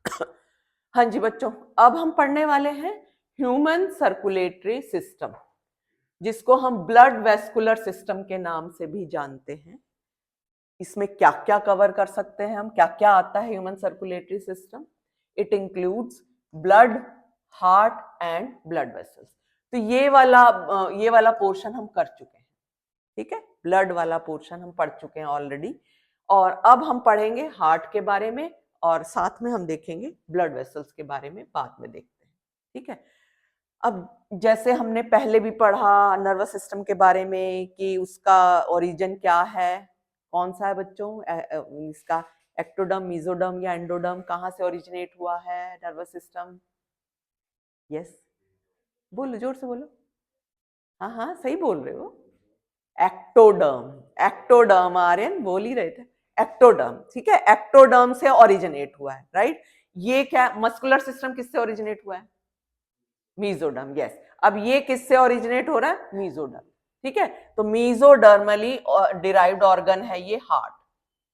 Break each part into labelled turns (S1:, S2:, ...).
S1: हाँ जी बच्चों, अब हम पढ़ने वाले हैं ह्यूमन सर्कुलेटरी सिस्टम, जिसको हम ब्लड वेस्कुलर सिस्टम के नाम से भी जानते हैं। इसमें क्या क्या कवर कर सकते हैं हम, क्या क्या आता है human circulatory system. It includes blood, heart and blood vessels. तो ये वाला पोर्शन हम कर चुके हैं, ठीक है। ब्लड वाला पोर्शन हम पढ़ चुके हैं ऑलरेडी, और अब हम पढ़ेंगे हार्ट के बारे में, और साथ में हम देखेंगे ब्लड वेसल्स के बारे में, बाद में देखते हैं, ठीक है। अब जैसे हमने पहले भी पढ़ा नर्वस सिस्टम के बारे में कि उसका ओरिजिन क्या है, कौन सा है बच्चों, इसका एक्टोडर्म, मेसोडर्म या एंडोडर्म, कहाँ से ओरिजिनेट हुआ है नर्वस सिस्टम। यस, बोलो, जोर से बोलो। हाँ हाँ, सही बोल रहे हो। एक्टोडर्म, एक्टोडर्म, आर्यन बोल ही रहे थे, एक्टोडर्म, ठीक है। एक्टोडर्म से ओरिजिनेट हुआ है, राइट। ये क्या, मस्कुलर सिस्टम किससे ओरिजिनेट हुआ है? Mesoderm, yes. अब ये किससे ओरिजिनेट हो रहा है? मीजोडर्म, ठीक है। तो मीजोडर्मली डिराइव्ड ऑर्गन है ये हार्ट,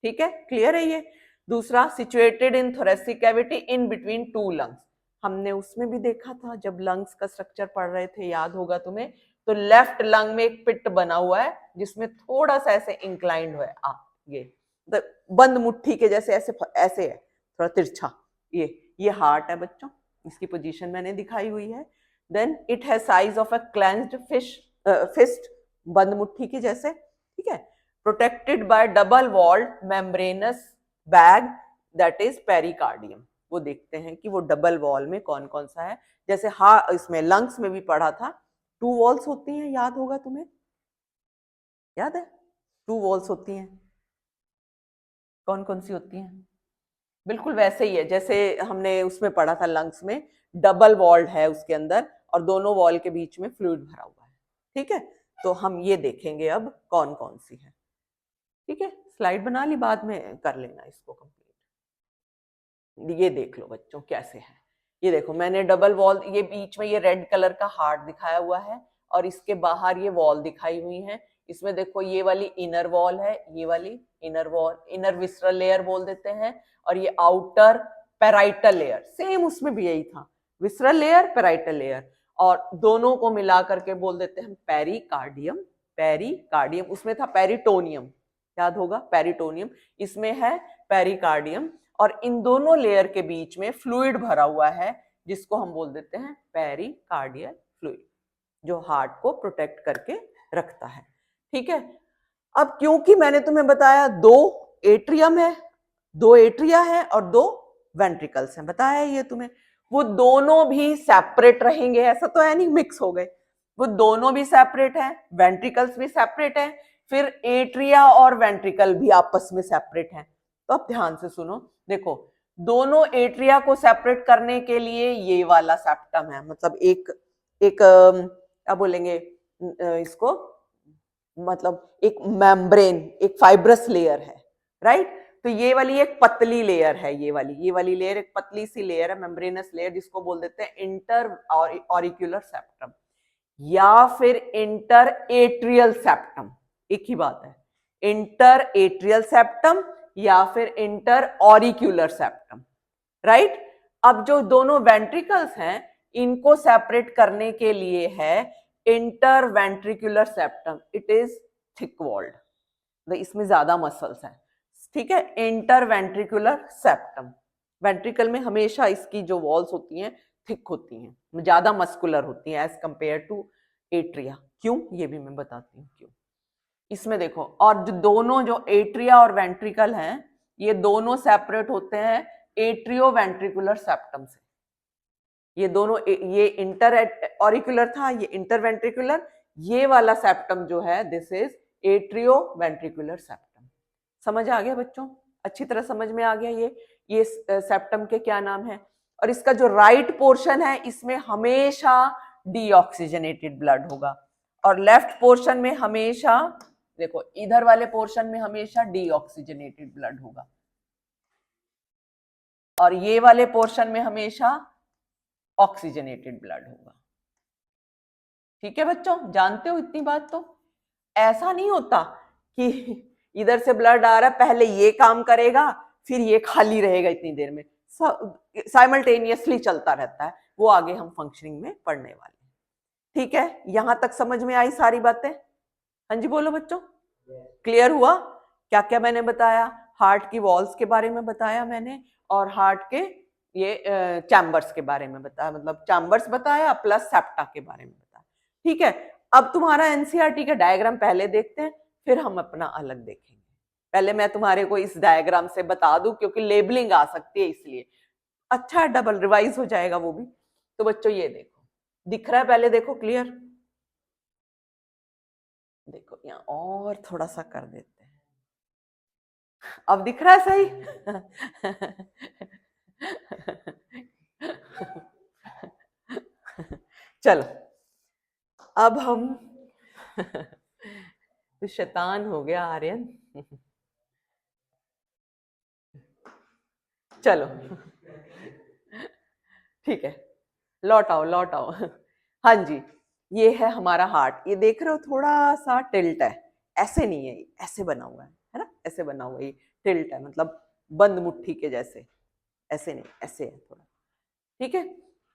S1: ठीक है, क्लियर है ये। दूसरा, situated in thoracic cavity in between two lungs. हमने उसमें भी देखा था जब लंग्स का स्ट्रक्चर पढ़ रहे थे, याद होगा तुम्हें। तो लेफ्ट लंग में एक पिट बना हुआ है जिसमें थोड़ा सा ऐसे इंक्लाइंड हुआ है, ये बंद मुट्ठी के जैसे, ऐसे ऐसे है, थोड़ा तिरछा। ये हार्ट है बच्चों, इसकी पोजीशन मैंने दिखाई हुई है। Then it has size of a clenched fist, बंद मुट्ठी के जैसे, ठीक है। Protected by double walled membranous bag that is pericardium. वो देखते हैं कि वो डबल वॉल में कौन कौन सा है। जैसे इसमें लंग्स में भी पढ़ा था, टू वॉल्स होती हैं, याद होगा तुम्हें, याद है? टू वॉल्स होती हैं, कौन कौन सी होती हैं? बिल्कुल वैसे ही है जैसे हमने उसमें पढ़ा था, लंग्स में डबल वॉल्ड है उसके अंदर, और दोनों वॉल के बीच में फ्लूइड भरा हुआ है, ठीक है। तो हम ये देखेंगे अब कौन कौन सी है, ठीक है। स्लाइड बना ली, बाद में कर लेना इसको कंप्लीट। ये देख लो बच्चों कैसे है। ये देखो, मैंने डबल वॉल, ये बीच में ये रेड कलर का हार्ट दिखाया हुआ है, और इसके बाहर ये वॉल दिखाई हुई है। इसमें देखो, ये वाली इनर वॉल है, ये वाली inner wall, inner visceral layer बोल देते हैं, और ये आउटर पेराइटल लेयर, सेम उसमें भी यही था, विसरल लेयर, पेराइटल लेयर, और दोनों को मिला करके बोल देते हैं पेरिकार्डियम। पेरिकार्डियम, उसमें था पेरिटोनियम, याद होगा, पेरिटोनियम, इसमें है पेरिकार्डियम। और इन दोनों लेयर के बीच में फ्लूइड भरा हुआ है, जिसको हम बोल देते हैं पेरिकार्डियल फ्लूइड, जो हार्ट को प्रोटेक्ट करके रखता है, ठीक है। अब क्योंकि मैंने तुम्हें बताया दो एट्रियम है, दो एट्रिया है और दो वेंट्रिकल्स हैं, बताया ये तुम्हें। वो दोनों भी सेपरेट रहेंगे, ऐसा तो है नहीं मिक्स हो गए, वो दोनों भी सेपरेट हैं, वेंट्रिकल्स भी सेपरेट हैं, फिर एट्रिया और वेंट्रिकल भी आपस में सेपरेट हैं। तो अब ध्यान से सुनो, देखो, दोनों एट्रिया को सेपरेट करने के लिए ये वाला सेप्टम है, मतलब एक एक क्या बोलेंगे इसको, मतलब एक मेम्ब्रेन, एक फाइब्रस लेयर है, राइट। तो ये वाली एक पतली लेयर है, ये वाली लेयर एक पतली सी लेयर है, मेम्ब्रेनस लेयर, जिसको बोल देते हैं इंटर ऑरिक्यूलर सेप्टम या फिर इंटर एट्रियल सेप्टम, एक ही बात है, इंटर एट्रियल सेप्टम या फिर इंटर ऑरिक्यूलर सेप्टम, राइट। अब जो दोनों वेंट्रिकल्स हैं, इनको सेपरेट करने के लिए है interventricular septum, it is thick walled, इसमें ज्यादा मसल्स हैं, ठीक है। इंटर वेंट्रिकुलर सेप्टम, वेंट्रिकल में हमेशा इसकी जो वॉल्स होती हैं थिक होती हैं, ज्यादा मस्कुलर होती हैं एज कंपेयर टू एट्रिया। क्यों, ये भी मैं बताती हूँ क्यों। इसमें देखो, और जो दोनों जो एट्रिया और वेंट्रिकल हैं, ये दोनों सेपरेट होते हैं एट्रियो वेंट्रिकुलर सेप्टम से। ये दोनों, ये इंटर ऑरिकुलर था, ये इंटर वेंट्रिकुलर, ये वाला सेप्टम जो है this is atrio ventricular septum. समझ आ गया बच्चों, अच्छी तरह समझ में आ गया ये सेप्टम के क्या नाम है। और इसका जो राइट पोर्शन है, इसमें हमेशा डीऑक्सीजनेटेड ब्लड होगा, और लेफ्ट पोर्शन में हमेशा, देखो इधर वाले पोर्शन में हमेशा डीऑक्सीजनेटेड ब्लड होगा, और ये वाले पोर्शन में हमेशा ऑक्सीजनेटेड ब्लड होगा, ठीक है बच्चों, जानते हो इतनी बात। तो ऐसा नहीं होता कि इधर से ब्लड आ रहा है, पहले ये काम करेगा फिर ये खाली रहेगा इतनी देर में, साइमल्टेनियसली चलता रहता है, वो आगे हम फंक्शनिंग में पढ़ने वाले हैं। ठीक है, यहां तक समझ में आई सारी बातें? हाँ जी बोलो बच्चों, क्लियर हुआ? क्या क्या मैंने बताया? हार्ट की वॉल्स के बारे में बताया मैंने, और हार्ट के ये चैम्बर्स के बारे में बताया, मतलब चैम्बर्स बताया प्लस सेप्टा के बारे में बताया। ठीक है, अब तुम्हारा एनसीईआरटी का डायग्राम पहले देखते हैं, फिर हम अपना अलग देखेंगे। पहले मैं तुम्हारे को इस डायग्राम से बता दूं, क्योंकि लेबलिंग आ सकती है, इसलिए अच्छा डबल रिवाइज हो जाएगा वो भी। तो बच्चों ये देखो, दिख रहा है? पहले देखो, क्लियर? देखो यहाँ और थोड़ा सा कर देते हैं, अब दिख रहा है सही? चलो अब हम तो शैतान हो गया आर्यन। चलो ठीक है, लौट आओ लौट आओ। हाँ जी, ये है हमारा हार्ट। ये देख रहे हो थोड़ा सा टिल्ट है, ऐसे नहीं है, ऐसे बना हुआ है ना, ऐसे बना हुआ है, ये टिल्ट है, मतलब बंद मुट्ठी के जैसे, ऐसे नहीं, ऐसे है थोड़ा। ठीक है,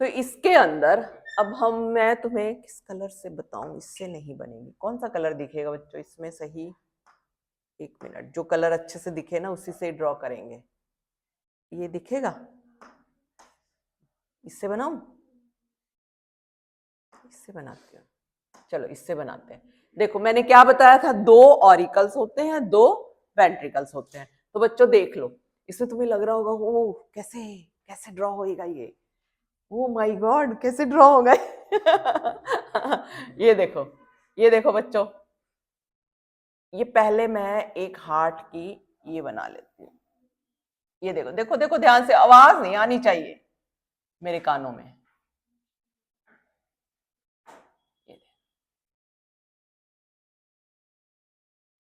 S1: तो इसके अंदर अब मैं तुम्हें किस कलर से बताऊं, इससे नहीं बनेगी। कौन सा कलर दिखेगा बच्चों इसमें सही? एक मिनट, जो कलर अच्छे से दिखे ना उसी से ड्रॉ करेंगे। ये दिखेगा? इससे बनाऊं? इससे बनाते हैं, चलो इससे बनाते हैं। देखो मैंने क्या बताया था, 2 ऑरिकल्स होते हैं, 2 वेंट्रिकल्स होते हैं। तो बच्चों देख लो, इससे तुम्हें लग रहा होगा ओ कैसे कैसे ड्रॉ होएगा ये, ओ माय गॉड कैसे ड्रॉ होगा। ये देखो बच्चों, ये पहले मैं एक हार्ट की ये बना लेती हूँ। ये देखो देखो देखो, ध्यान से, आवाज नहीं आनी चाहिए मेरे कानों में।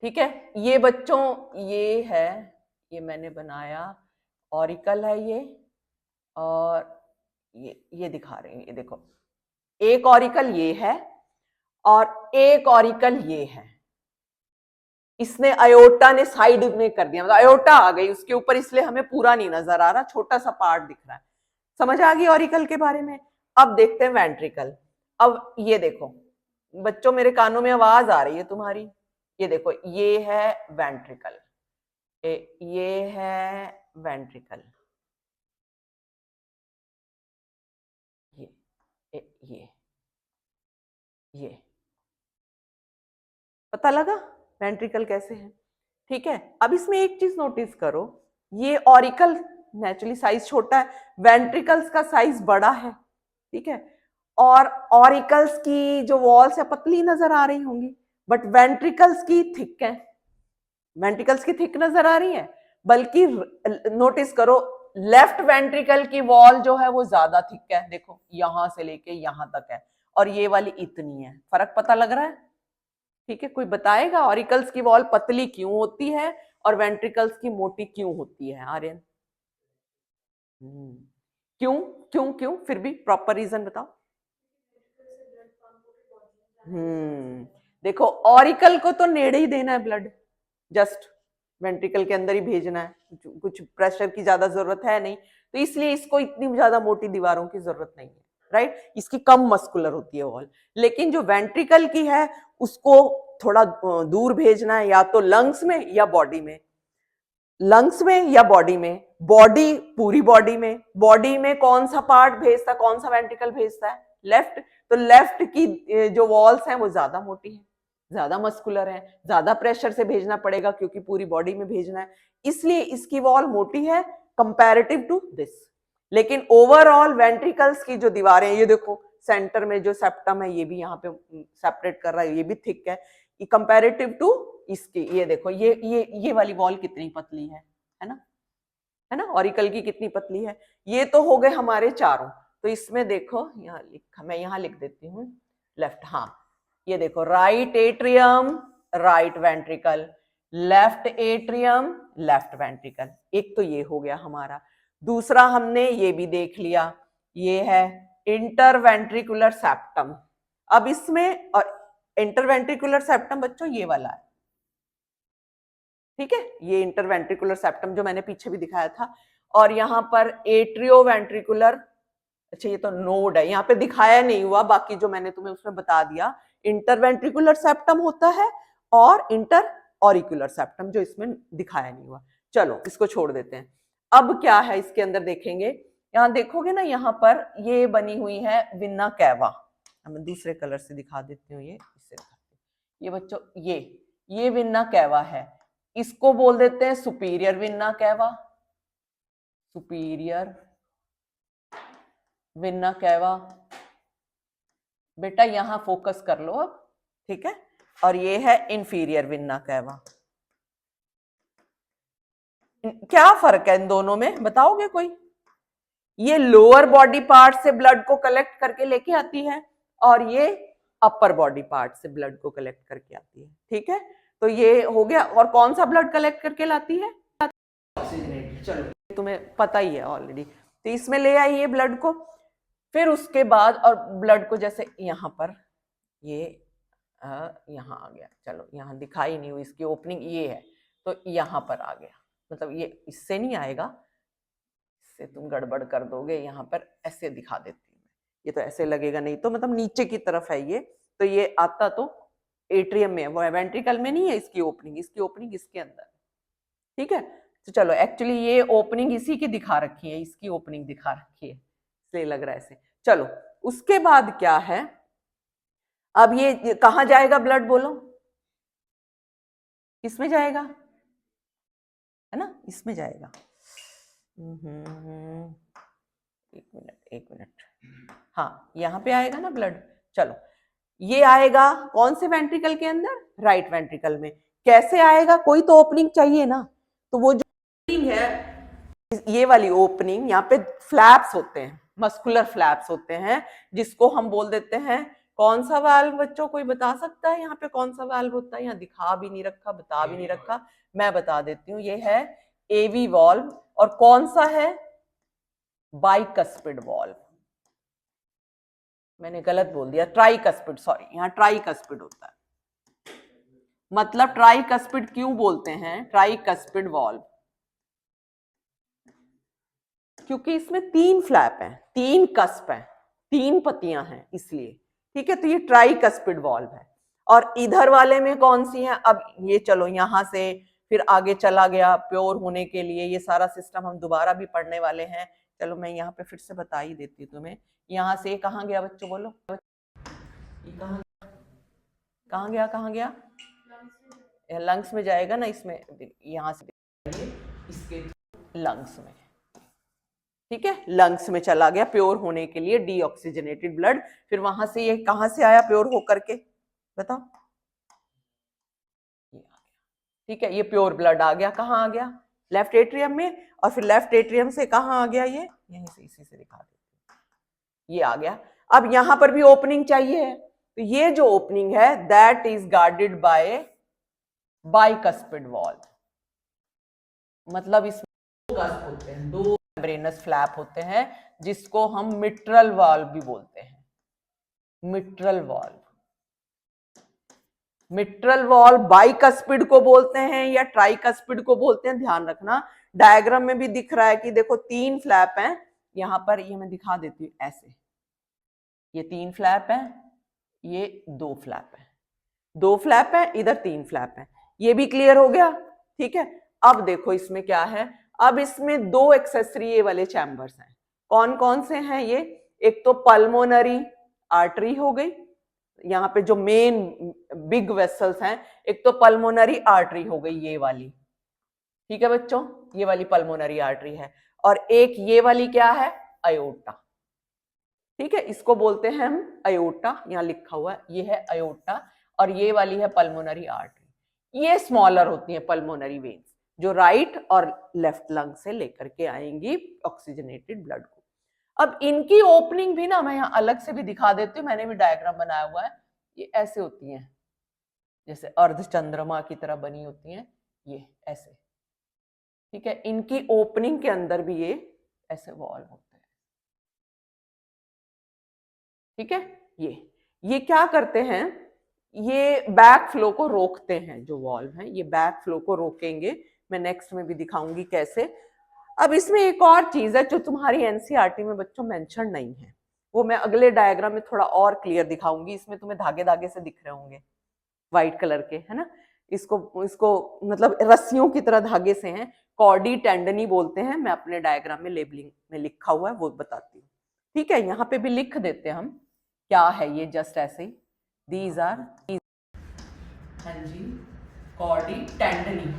S1: ठीक है, ये बच्चों ये है, ये मैंने बनाया, ऑरिकल है ये, और ये दिखा रहे हैं, ये देखो, एक ऑरिकल ये है और एक ऑरिकल ये है। इसने अयोटा ने साइड में कर दिया, मतलब अयोटा आ गई उसके ऊपर, इसलिए हमें पूरा नहीं नजर आ रहा, छोटा सा पार्ट दिख रहा है। समझ आ गई ऑरिकल के बारे में? अब देखते हैं वेंट्रिकल। अब ये देखो बच्चों, मेरे कानों में आवाज आ रही है तुम्हारी? ये देखो, ये है वेंट्रिकल, ये है वेंट्रिकल, ये ये पता लगा वेंट्रिकल कैसे है? ठीक है, अब इसमें एक चीज नोटिस करो, ये ऑरिकल नेचुरली साइज छोटा है, वेंट्रिकल्स का साइज बड़ा है। ठीक है, और ऑरिकल्स की जो वॉल्स है पतली नजर आ रही होंगी, बट वेंट्रिकल्स की थिक है। वेंट्रिकल्स की थिक नजर आ रही है, बल्कि नोटिस करो लेफ्ट वेंट्रिकल की वॉल जो है वो ज्यादा थिक है, देखो यहां से लेके यहां तक है, और ये वाली इतनी है। फर्क पता लग रहा है? ठीक है, कोई बताएगा ऑरिकल्स की वॉल पतली क्यों होती है और वेंट्रिकल्स की मोटी क्यों होती है आर्यन? क्यों क्यों क्यों, फिर भी प्रॉपर रीजन बताओ। देखो ऑरिकल को तो नेड़े ही देना है ब्लड, जस्ट वेंट्रिकल के अंदर ही भेजना है, कुछ प्रेशर की ज्यादा जरूरत है नहीं, तो इसलिए इसको इतनी ज्यादा मोटी दीवारों की जरूरत नहीं है, राइट? इसकी कम मस्कुलर होती है वॉल। लेकिन जो वेंट्रिकल की है उसको थोड़ा दूर भेजना है, या तो लंग्स में या बॉडी में, लंग्स में या बॉडी में, बॉडी पूरी बॉडी में कौन सा पार्ट भेजता है, कौन सा वेंट्रिकल भेजता है? लेफ्ट। तो लेफ्ट की जो वॉल्स हैं वो ज्यादा मोटी है, ज्यादा मस्कुलर है, ज्यादा प्रेशर से भेजना पड़ेगा क्योंकि पूरी बॉडी में भेजना है, इसलिए इसकी वॉल मोटी है कंपैरेटिव टू दिस। लेकिन ओवरऑल वेंट्रिकल्स की जो दीवारें, ये देखो सेंटर में जो सेप्टम है ये भी यहाँ पे सेपरेट कर रहा है, ये भी थिक है कंपैरेटिव टू इसकी। ये देखो ये वाली वॉल कितनी पतली है ना, है ना? ऑरिकल की कितनी पतली है। ये तो हो गए हमारे चारों। तो इसमें देखो यहाँ लिखा, मैं यहाँ लिख देती हूँ लेफ्ट। हाँ ये देखो, right atrium right ventricle, left atrium left ventricle. एक तो ये हो गया हमारा। दूसरा हमने ये भी देख लिया, ये है इंटरवेंट्रिकुलर सेप्टम। अब इसमें, और इंटरवेंट्रिकुलर सेप्टम बच्चों ये वाला है, ठीक है, ये इंटरवेंट्रिकुलर सेप्टम जो मैंने पीछे भी दिखाया था। और यहाँ पर एट्रियोवेंट्रिकुलर, अच्छा ये तो नोड है, यहाँ पे दिखाया नहीं हुआ, बाकी जो मैंने तुम्हें उसमें बता दिया। इंटरवेंट्रिकुलर सेप्टम होता है और इंटर ऑरिकुलर सेप्टम, जो इसमें दिखाया नहीं हुआ। चलो इसको छोड़ देते हैं। अब क्या है इसके अंदर देखेंगे, यहाँ देखोगे ना, यहाँ पर ये बनी हुई है विन्ना कैवा। मैं दूसरे कलर से दिखा देती हूँ, ये इससे ये बच्चों ये विन्ना कैवा है, इसको बोल देते हैं सुपीरियर विन्ना कैवा, सुपीरियर विन्ना कैवा। बेटा यहां फोकस कर लो अब, ठीक है। और ये है इंफीरियर विन्ना कैवा। क्या फर्क है इन दोनों में, बताओगे कोई? ये लोअर बॉडी पार्ट से ब्लड को कलेक्ट करके लेके आती है और ये अपर बॉडी पार्ट से ब्लड को कलेक्ट करके आती है, ठीक है। तो ये हो गया। और कौन सा ब्लड कलेक्ट करके लाती है? ऑक्सीजनेटेड। चलो तुम्हें पता ही है ऑलरेडी। तो इसमें ले आई ये ब्लड को, फिर उसके बाद और ब्लड को जैसे यहाँ पर ये यहाँ आ गया, चलो यहाँ दिखाई नहीं हुई इसकी ओपनिंग, ये है तो यहाँ पर आ गया, मतलब ये इससे नहीं आएगा, इससे तुम गड़बड़ कर दोगे, यहाँ पर ऐसे दिखा देती हूँ, ये तो ऐसे लगेगा, नहीं तो मतलब नीचे की तरफ है ये, तो ये आता तो एट्रियम में, वो वेंट्रिकल में नहीं है इसकी ओपनिंग, इसकी ओपनिंग इसके अंदर, ठीक है। तो चलो एक्चुअली ये ओपनिंग इसी की दिखा रखी है, इसकी ओपनिंग दिखा रखी है, इसलिए लग रहा है ऐसे। चलो उसके बाद क्या है, अब ये कहां जाएगा ब्लड, बोलो किसमें जाएगा, है ना, इसमें जाएगा। एक मिनट, हाँ यहाँ पे आएगा ना ब्लड। चलो ये आएगा कौन से वेंट्रिकल के अंदर, राइट वेंट्रिकल में। कैसे आएगा, कोई तो ओपनिंग चाहिए ना, तो वो जो ओपनिंग है, ये वाली ओपनिंग, यहाँ पे फ्लैप्स होते हैं, मस्कुलर फ्लैप्स होते हैं, जिसको हम बोल देते हैं कौन सा वाल्व, बच्चों कोई बता सकता है यहाँ पे कौन सा वाल्व होता है? यहाँ दिखा भी नहीं रखा, बता भी नहीं रखा, मैं बता देती हूँ, ये है एवी वाल्व। और कौन सा है? बाइकस्पिड वाल्व, मैंने गलत बोल दिया, ट्राइकस्पिड, सॉरी, यहाँ ट्राइकस्पिड होता है। मतलब ट्राइकस्पिड क्यों बोलते हैं ट्राइकस्पिड वाल्व? क्योंकि इसमें 3 फ्लैप हैं, 3 कस्प हैं, 3 पत्तियां हैं, इसलिए, ठीक है। तो ये ट्राइकस्पिड वाल्व है। और इधर वाले में कौन सी है? अब ये चलो यहां से फिर आगे चला गया प्योर होने के लिए, ये सारा सिस्टम हम दोबारा भी पढ़ने वाले हैं। चलो मैं यहाँ पे फिर से बता ही देती हूँ तुम्हें। यहाँ से कहाँ गया बच्चों, बोलो ये कहाँ गया, कहाँ गया? लंग्स में जाएगा ना, इसमें यहाँ से इसके लंग्स में, ठीक है, लंग्स में चला गया प्योर होने के लिए, डीऑक्सीजनेटेड ब्लड। फिर वहां से ये कहां से आया प्योर होकर के, बताओ? ठीक है, ये प्योर ब्लड आ गया, कहाँ आ गया? लेफ्ट एट्रियम में। और फिर लेफ्ट एट्रियम से कहाँ आ गया? ये यहीं से, इसी से दिखा देते हैं, ये आ गया। अब यहां पर भी ओपनिंग चाहिए, तो ये जो ओपनिंग है that is guarded by bicuspid valve. मतलब इसमें 2 कस्प होते हैं, 2 मेम्ब्रेनस फ्लैप होते हैं, जिसको हम मिट्रल वाल्व भी बोलते हैं, mitral valve. Mitral valve bicuspid को बोलते हैं या ट्राइकस्पिड को बोलते हैं, ध्यान रखना। डायग्राम में भी दिख रहा है कि देखो 3 फ्लैप हैं यहां पर, ये मैं दिखा देती हूँ ऐसे, ये 3 फ्लैप हैं, ये 2 फ्लैप है, 2 फ्लैप है, इधर 3 फ्लैप है। ये भी क्लियर हो गया, ठीक है। अब देखो इसमें क्या है, अब इसमें 2 एक्सेसरी ये वाले चैम्बर्स हैं। कौन कौन से हैं ये? एक तो पल्मोनरी आर्टरी हो गई, यहाँ पे जो मेन बिग वेसल्स हैं, एक तो पल्मोनरी आर्टरी हो गई ये वाली, ठीक है बच्चों, ये वाली पल्मोनरी आर्टरी है। और एक ये वाली क्या है? अयोटा, ठीक है, इसको बोलते हैं हम अयोटा, यहाँ लिखा हुआ है, ये है अयोटा। और ये वाली है पल्मोनरी आर्टरी। ये स्मॉलर होती है पल्मोनरी वेन्स, जो राइट और लेफ्ट लंग से लेकर के आएंगी ऑक्सीजनेटेड ब्लड को। अब इनकी ओपनिंग भी ना मैं यहाँ अलग से भी दिखा देती हूँ, मैंने भी डायग्राम बनाया हुआ है। ये ऐसे होती हैं, जैसे अर्धचंद्रमा की तरह बनी होती हैं, ये ऐसे, ठीक है। इनकी ओपनिंग के अंदर भी ये ऐसे वॉल्व होते हैं, ठीक है। ये क्या करते हैं, ये बैक फ्लो को रोकते हैं, जो वॉल्व हैं ये बैक फ्लो को रोकेंगे। मैं नेक्स्ट में भी दिखाऊंगी कैसे। अब इसमें एक और चीज है जो तुम्हारी एनसीईआरटी में बच्चों मेंशन नहीं है, वो मैं अगले डायग्राम में थोड़ा और क्लियर दिखाऊंगी। इसमें तुम्हें धागे धागे से दिख रहे होंगे व्हाइट कलर के, है ना। इसको मतलब रस्सियों की तरह धागे से हैं, कॉर्डी टेंडनी बोलते हैं। मैं अपने डायग्राम में लेबलिंग में लिखा हुआ है वो बताती हूँ, ठीक है। यहाँ पे भी लिख देते हैं हम क्या है ये, जस्ट ऐसे ही, दीज आर, हाँ जी, कॉर्डी टेंडनी।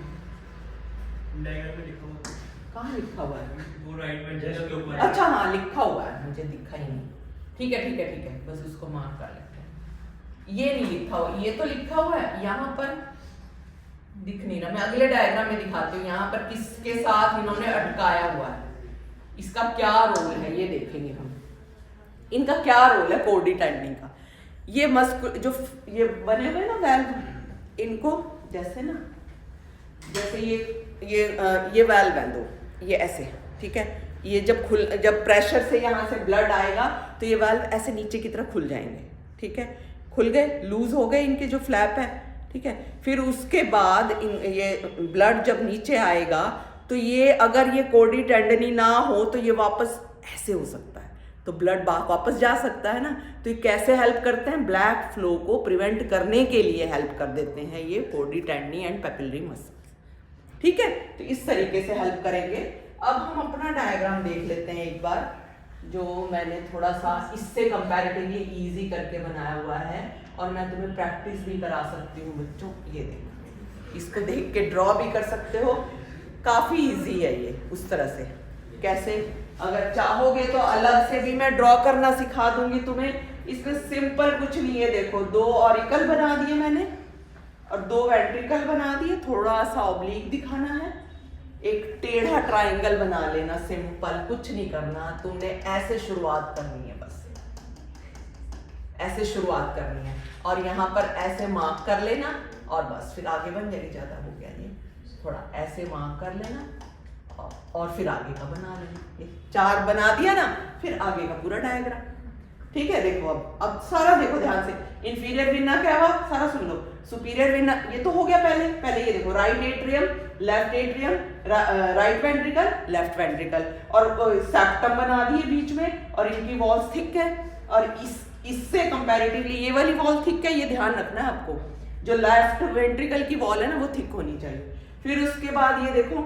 S2: डायग्राम में लिखा हुआ
S1: कहाँ लिखा हुआ है?
S2: वो राइट में जस्ट के ऊपर।
S1: अच्छा हाँ, लिखा हुआ है, मुझे दिखा ही नहीं। ठीक है ठीक है ठीक है, बस उसको मार्क कर लेते हैं। ये नहीं लिखा हुआ, ये तो लिखा हुआ है, यहाँ पर दिख नहीं रहा। मैं अगले डायग्राम में दिखाती हूँ यहाँ पर किसके साथ इन्होंने अटकाया हुआ है, इसका क्या रोल है ये देखेंगे हम। इनका क्या रोल है कॉर्डी टेंडनी का। ये मस्कुल जो ये बने हुए ना वेल्व, इनको जैसे ना, जैसे ये वेल्व है दो, ये ऐसे, ठीक है। ये जब प्रेशर से यहाँ से ब्लड आएगा तो ये वाल्व ऐसे नीचे की तरफ खुल जाएंगे, ठीक है। खुल गए, लूज हो गए इनके जो फ्लैप है, ठीक है। फिर उसके बाद ये ब्लड जब नीचे आएगा तो ये अगर ये कॉर्डी टेंडनी ना हो तो ये वापस ऐसे हो सकता है, तो ब्लड वापस जा सकता है ना। तो ये कैसे हेल्प करते हैं, ब्लैक फ्लो को प्रिवेंट करने के लिए हेल्प कर देते हैं ये कॉर्डी टेंडनी एंड पेपिलरी मसल्स, ठीक है। तो इस तरीके से हेल्प करेंगे। अब हम अपना डायग्राम देख लेते हैं एक बार, जो मैंने थोड़ा सा इससे कंपैरेटिवली इजी करके बनाया हुआ है, और मैं तुम्हें प्रैक्टिस भी करा सकती हूँ बच्चों। ये देखो, इसको देख के ड्रॉ भी कर सकते हो, काफ़ी इजी है ये। उस तरह से कैसे, अगर चाहोगे तो अलग से भी मैं ड्रॉ करना सिखा दूंगी तुम्हें। इसमें सिंपल कुछ नहीं है, देखो 2 ऑरिकल बना दिए मैंने और 2 वेंट्रिकल बना दिए, थोड़ा सा ऑब्लिक दिखाना है, एक टेढ़ा ट्रायंगल बना लेना, सिंपल, कुछ नहीं करना। तुमने ऐसे शुरुआत करनी है, बस ऐसे शुरुआत करनी है, और यहाँ पर ऐसे मार्क कर लेना, और बस फिर आगे बन जाएगी। ज़्यादा हो गया ये, थोड़ा ऐसे मार्क कर लेना और फिर आगे का बना लेना। ये 4 बना दिया ना, फिर आगे का पूरा डायग्राम, ठीक है। देखो अब सारा देखो ध्यान से, इन्फीरियर वेना क्या हुआ सारा सुन लो, सुपीरियर वेना ये तो हो गया पहले ये देखो, right atrium, left atrium, right ventricle, left ventricle, और सेप्टम बना दिए बीच में, और इनकी वॉल्स थिक है, और इससे कंपैरेटिवली ये वाली वॉल थिक है, ये ध्यान रखना है आपको। जो लेफ्ट वेंट्रिकल की वॉल है ना वो थिक होनी चाहिए। फिर उसके बाद ये देखो,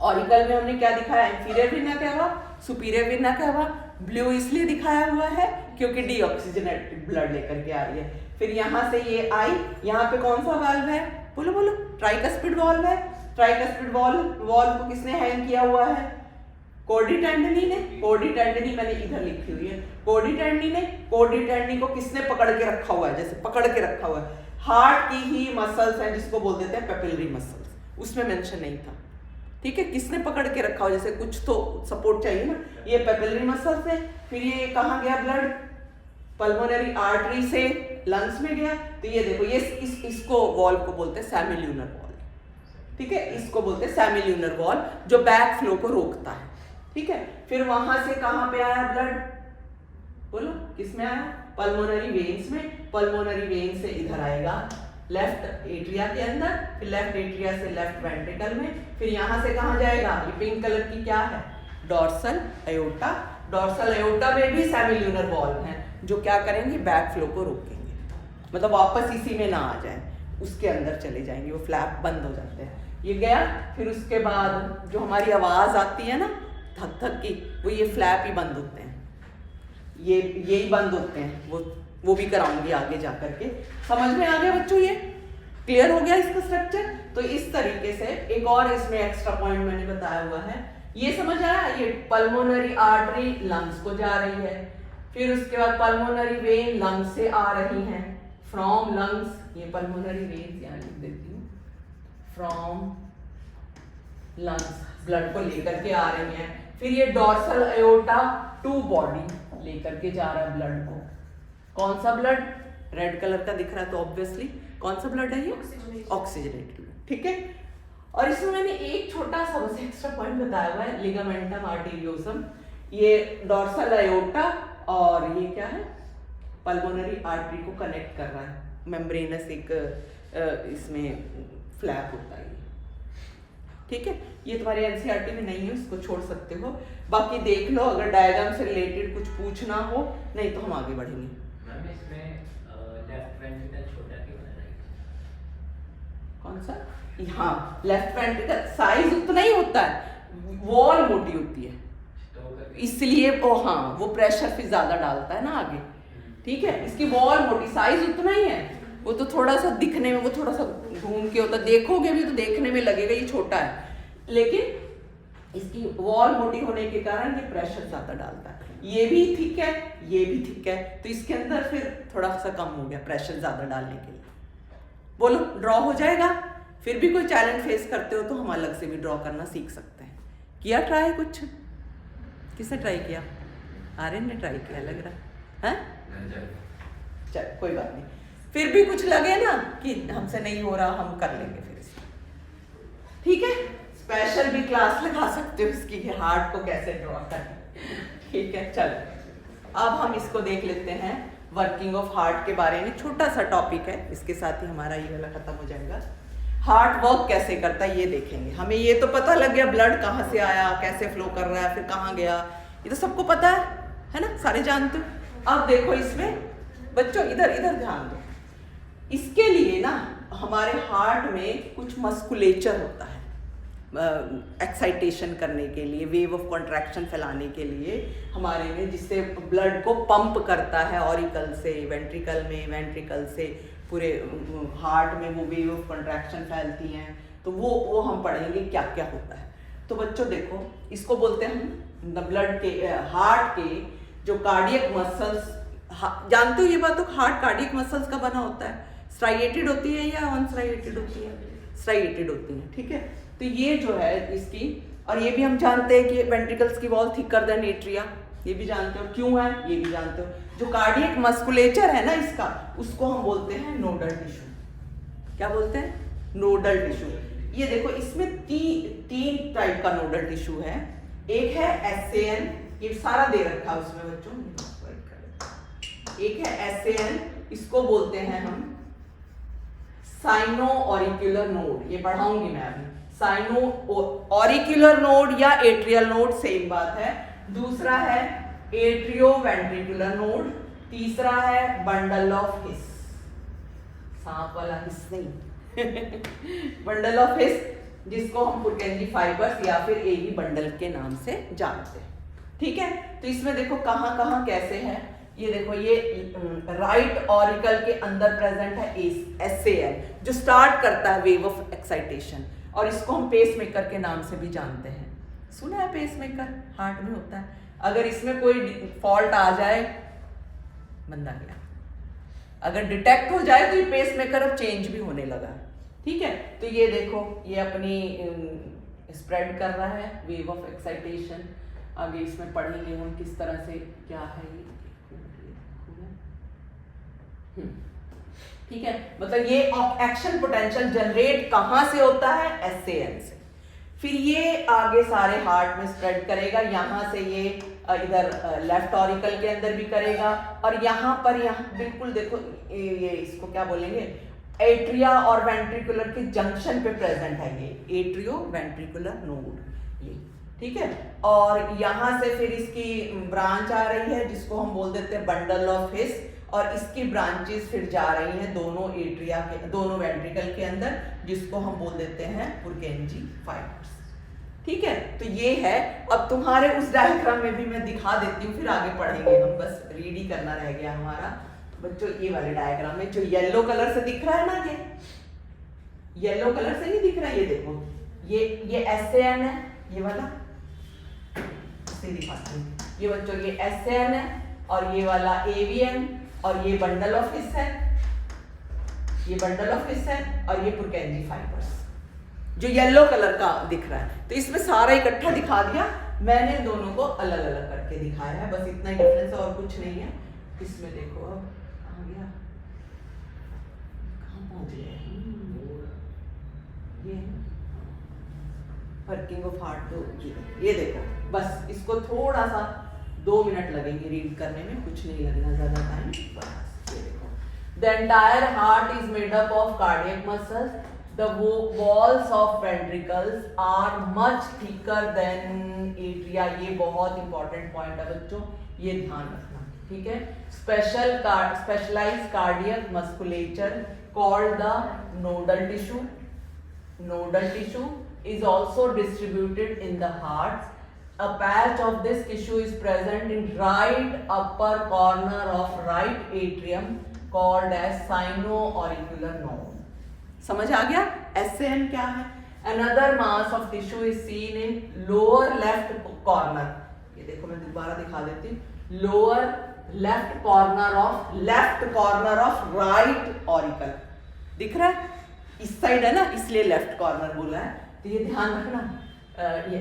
S1: ऑरिकल में हमने क्या दिखाया, इंफीरियर वेना क्या हुआ, सुपीरियर वेना क्या हुआ। ब्लू इसलिए दिखाया हुआ है क्योंकि डीऑक्सीजनेटेड ब्लड लेकर के आ रही है। फिर यहाँ से ये आई, यहाँ पे कौन सा वाल्व है, बोलो बोलो, ट्राइकस्पिड वाल्व है। ट्राइकस्पिड वाल्व को किसने हैंग किया हुआ है, कॉर्डी टेंडनी ने। कॉर्डी टेंडनी मैंने इधर लिखी हुई है, कॉर्डी टेंडनी ने। कॉर्डी टेंडनी को किसने पकड़ के रखा हुआ है, जैसे पकड़ के रखा हुआ है, हार्ट की ही मसल्स हैं जिसको बोल देते हैं पेपिलरी मसल्स, उसमें मेंशन नहीं था, ठीक है। किसने पकड़ के रखा हो, जैसे कुछ तो सपोर्ट चाहिए ना, ये पेपिलरी मसल्स है। फिर ये कहाँ गया ब्लड, पल्मोनरी आर्टरी से लंग्स में गया, तो ये देखो ये इसको वॉल्व को बोलते हैं सेमिल्यूनर वॉल्व, ठीक है। इसको बोलते हैं सेमिल्यूनर वॉल्व, जो बैक फ्लो को रोकता है, ठीक है। फिर वहां से कहाँ पे आया ब्लड, बोलो किस में आया, पल्मोनरी वेन्स में। पल्मोनरी वेन से इधर आएगा लेफ्ट एट्रिया के अंदर, फिर लेफ्ट एट्रिया से लेफ्ट वेंट्रिकल में, फिर यहाँ से कहाँ जाएगा, ये पिंक कलर की क्या है, डॉर्सल अयोटा। डॉर्सल अयोटा में भी सेमिल्यूनर वॉल्व हैं जो क्या करेंगे, बैक फ्लो को रोकेंगे, मतलब वापस इसी में ना आ जाए, उसके अंदर चले जाएंगे, वो फ्लैप बंद हो जाते हैं। ये गया, फिर उसके बाद जो हमारी आवाज आती है ना धक धक की, वो ये फ्लैप ही बंद होते हैं, यही बंद होते हैं, वो भी कराऊंगी आगे जा करके। समझ में आ गया बच्चों, ये क्लियर हो गया इसका स्ट्रक्चर। तो इस तरीके से एक और इसमें एक्स्ट्रा पॉइंट मैंने बताया हुआ है, ये समझ आया, ये पल्मोनरी आर्टरी लंग्स को जा रही है, फिर उसके बाद पल्मोनरी वेन लंग्स से आ रही हैं, फ्रॉम लंग्स, ये पल्मोनरी वेन यहाँ लिख देती हूँ, फ्रॉम लंग्स ब्लड को लेकर के आ रही हैं। फिर ये डॉर्सल अयोटा टू बॉडी लेकर के जा रहा है ब्लड को। कौन सा ब्लड, रेड कलर का दिख रहा है तो ऑब्वियसली कौन सा ब्लड है ये, ऑक्सीजनेटेड ब्लड, ठीक है। और इसमें मैंने एक छोटा सा बस एक्स्ट्रा पॉइंट बताया हुआ है, लिगामेंटम आर्टेरियोसम, ये डॉर्सल अयोटा और ये क्या है, पल्मोनरी आर्टरी को कनेक्ट कर रहा है, मेम्ब्रेनस एक इसमें फ्लैप होता है, ठीक है, ये तुम्हारे एनसीईआरटी में नहीं है, उसको छोड़ सकते हो। बाकी देख लो, अगर डायग्राम से रिलेटेड कुछ पूछना हो, नहीं तो हम आगे बढ़ेंगे।
S3: मैम इसमें लेफ्ट वेंट्रिकल छोटा क्यों है, राइट?
S1: कौन सा? हाँ, लेफ्ट वेंट्रिकल साइज उतना ही होता है, वॉल मोटी होती है, इसलिए वो हाँ वो प्रेशर फिर ज्यादा डालता है ना आगे। ठीक है, इसकी वॉल मोटी, साइज उतना ही है, वो तो थोड़ा सा दिखने में वो थोड़ा सा घूम के होता है, देखोगे भी तो देखने में लगेगा ये छोटा है, लेकिन इसकी वॉल मोटी होने के कारण ये प्रेशर ज्यादा डालता है। ये भी ठीक है, ये भी ठीक है, तो इसके अंदर फिर थोड़ा सा कम हो गया प्रेशर ज्यादा डालने के लिए। बोलो ड्रॉ हो जाएगा? फिर भी कोई चैलेंज फेस करते हो तो हम अलग से भी ड्रॉ करना सीख सकते हैं। किया ट्राई कुछ? किसने ट्राई किया? आर्यन ने ट्राई किया लग रहा है? चल कोई बात नहीं, फिर भी कुछ लगे ना कि हमसे नहीं हो रहा, हम कर लेंगे फिर इसको। ठीक है, स्पेशल भी क्लास लगा सकते हो इसकी कि हार्ट को कैसे ड्रॉ करना। ठीक है, चलो अब हम इसको देख लेते हैं, वर्किंग ऑफ हार्ट के बारे में छोटा सा टॉपिक है, इसके साथ ही हमारा ये वाला खत्म हो जाएगा। हार्ट वर्क कैसे करता है ये देखेंगे। हमें ये तो पता लग गया ब्लड कहाँ से आया, कैसे फ्लो कर रहा है, फिर कहाँ गया, ये तो सबको पता है ना, सारे जानते हो। अब देखो इसमें बच्चों इधर इधर ध्यान दो, इसके लिए ना हमारे हार्ट में कुछ मस्कुलेचर होता है एक्साइटेशन करने के लिए, वेव ऑफ कॉन्ट्रैक्शन फैलाने के लिए हमारे में, जिससे ब्लड को पंप करता है ऑरिकल से वेंट्रिकल में, वेंट्रिकल से पूरे हार्ट में वो वेव ऑफ कॉन्ट्रैक्शन फैलती हैं। तो वो हम पढ़ेंगे क्या क्या होता है। तो बच्चों देखो, इसको बोलते हैं हम ब्लड के हार्ट के जो कार्डियक मसल्स, जानते हो ये बात, तो हार्ट कार्डियक मसल्स का बना होता है, स्ट्राइएटेड होती है या अनस्ट्राइएटेड होती है? स्ट्राइएटेड होती है। ठीक है, तो ये जो है इसकी, और ये भी हम जानते हैं कि वेंट्रिकल्स की वॉल थिकर देन एट्रिया, ये भी जानते हो क्यों है, ये भी जानते हो। जो कार्डियक मस्कुलेचर है ना इसका, उसको हम बोलते हैं नोडल टिश्यू। क्या बोलते हैं? Nodal tissue. ये देखो इसमें तीन टाइप का नोडल टिश्यू है। एक है SAN, ये सारा दे रखा है उसमें बच्चों, एक है SAN, इसको बोलते हैं हम साइनो ऑरिक्यूलर नोड, ये पढ़ाऊंगी मैं अभी। साइनो ऑरिक्यूलर नोड या एट्रियल नोड सेम बात है। दूसरा है एट्रियो वेंट्रिकुलर नोड, तीसरा है बंडल ऑफ हिस, सांप वाला हिस नहीं बंडल ऑफ हिस, जिसको हम पुरकेंजी फाइबर्स या फिर एवी बंडल के नाम से जानते हैं। ठीक है, तो इसमें देखो कहाँ कहाँ कैसे है। ये देखो, ये राइट ऑरिकल के अंदर प्रेजेंट है SAN, जो स्टार्ट करता है वेव ऑफ एक्साइटेशन, और इसको हम पेस मेकर के नाम से भी जानते हैं। सुना है पेस मेकर हार्ट में होता है, अगर इसमें कोई फॉल्ट आ जाए बंदा गया, अगर डिटेक्ट हो जाए तो ये पेस मेकर अब चेंज भी होने लगा। ठीक है, तो ये देखो ये अपनी स्प्रेड कर रहा है वेव ऑफ एक्साइटेशन। आगे इसमें पढ़ेंगे हम किस तरह से क्या है ये। ठीक है, मतलब ये एक्शन पोटेंशियल जनरेट कहां से होता है? SAN से। फिर ये आगे सारे हार्ट में स्प्रेड करेगा, यहाँ से ये इधर लेफ्ट ऑरिकल के अंदर भी करेगा, और यहाँ पर यहाँ बिल्कुल देखो ये इसको क्या बोलेंगे, एट्रिया और वेंट्रिकुलर के जंक्शन पे प्रेजेंट है ये एट्रियो वेंट्रिकुलर नोड ये। ठीक है, और यहाँ से फिर इसकी ब्रांच आ रही है जिसको हम बोल देते हैं बंडल ऑफ हिस, और इसकी ब्रांचेस फिर जा रही हैं दोनों एट्रिया के, दोनों वेंट्रिकल के अंदर, जिसको हम बोल देते हैं पुरकेंजी फाइबर्स। ठीक है, तो ये है। अब तुम्हारे उस डायग्राम में भी मैं दिखा देती हूँ, फिर आगे पढ़ेंगे हम, बस रीड ही करना रह गया हमारा बच्चों। ये वाले डायग्राम में जो येलो कलर से दिख रहा है ना, ये येलो कलर से नहीं दिख रहा है, ये देखो ये SAN है, ये वाला इसे दिखाती हूँ। ये बच्चों ये SAN है, और ये वाला AVN, और ये बंडल ऑफ हिस है, ये बंडल ऑफ हिस है, और ये पुरकेंजी फाइबर्स जो येलो कलर का दिख रहा है। तो इसमें सारा इकट्ठा दिखा दिया मैंने, दोनों को अलग अलग करके दिखाया है, बस इतना ही डिफरेंस है और कुछ नहीं है। इसमें देखो अब कहाँ गया, कहाँ पहुंच गया ये वर्किंग ऑफ हार्ट। तो ये देखो, बस इसको थोड़ा सा 2 मिनट लगेंगे रीड करने में, कुछ नहीं लगना ज्यादा टाइम। बस ये देखो, the entire heart is made up of cardiac muscles the walls of ventricles are much thicker than atria. ये बहुत इंपॉर्टेंट पॉइंट है बच्चों, ये ध्यान रखना, ठीक है. Specialized cardiac musculature called the nodal tissue. Nodal tissue is also distributed in the heart. A patch of this tissue is present in right upper corner of right atrium called as sino-auricular node. समझ आ गया? SAN क्या है? Another mass of tissue is seen in lower left corner. ये देखो मैं दोबारा दिखा देती हूँ. Lower left corner of right auricle. दिख रहा है? इस साइड है ना, इसलिए लेफ्ट कॉर्नर बोला है. तो ये ध्यान रखना. ये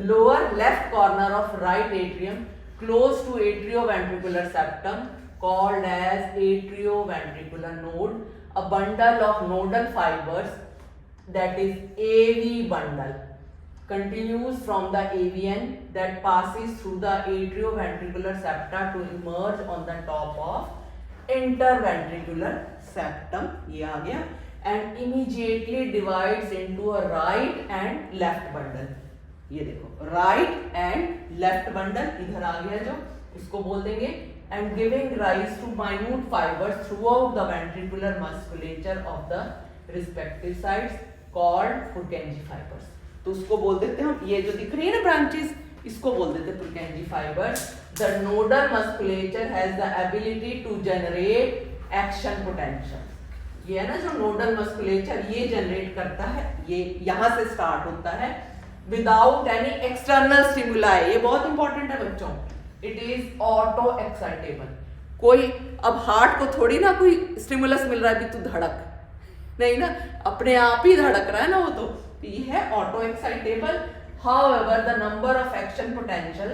S1: lower left corner of right atrium close to atrioventricular septum called as atrioventricular node. A bundle of nodal fibers, that is AV bundle, continues from the AVN that passes through the atrioventricular septa to emerge on the top of interventricular septum. ये आ गया. And immediately divides into a right and left bundle. ये देखो right and left bundle इधर आ गया, जो इसको बोल देंगे. And giving rise to minute fibres throughout the ventricular musculature of the respective sides called Purkinje fibres. तो उसको बोल देते हैं हम, ये जो दिख रही है ना ब्रांचेस, इसको बोल देते हैं Purkinje fibres. The nodal musculature has the ability to generate action potential. ये है ना जो नोडल मस्कुलेचर, ये जनरेट करता है, ये यहां से स्टार्ट होता है विदाउट एनी एक्सटर्नल स्टिमुलाई. ये बहुत इंपॉर्टेंट है बच्चों. It is auto excitable. कोई अब हार्ट को थोड़ी ना कोई स्टिमुलस मिल रहा है भी तू धड़क, नहीं ना, अपने आप ही धड़क रहा है ना वो. तो ये है auto excitable. However the number of action potential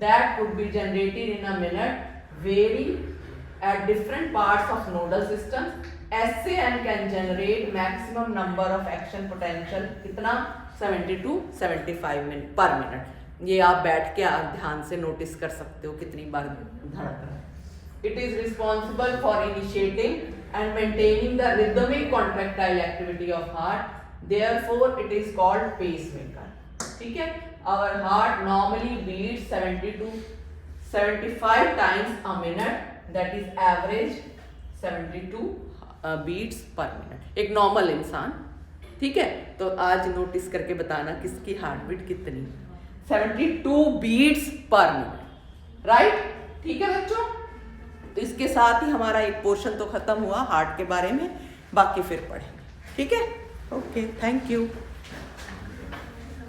S1: that could be generated in a minute very at different parts of nodal system. SAN can generate maximum number of action potential कितना 70-75 मिनट पर minute. ये आप बैठ के आप ध्यान से notice कर सकते हो कितनी बार धड़क रहा है. It is responsible for initiating and maintaining the rhythmic contractile activity of heart. Therefore, it is called pacemaker. ठीक है. Our heart normally beats 70 to 75 times a minute. That is average 72 beats per minute. एक normal इंसान. ठीक है. तो आज notice करके बताना किसकी हार्ट बीट कितनी. 72 बीट्स पर मिनट. राइट. ठीक है बच्चों. तो इसके साथ ही हमारा एक पोर्शन तो खत्म हुआ हार्ट के बारे में, बाकी फिर पढ़ेंगे. ठीक है. Okay, thank you.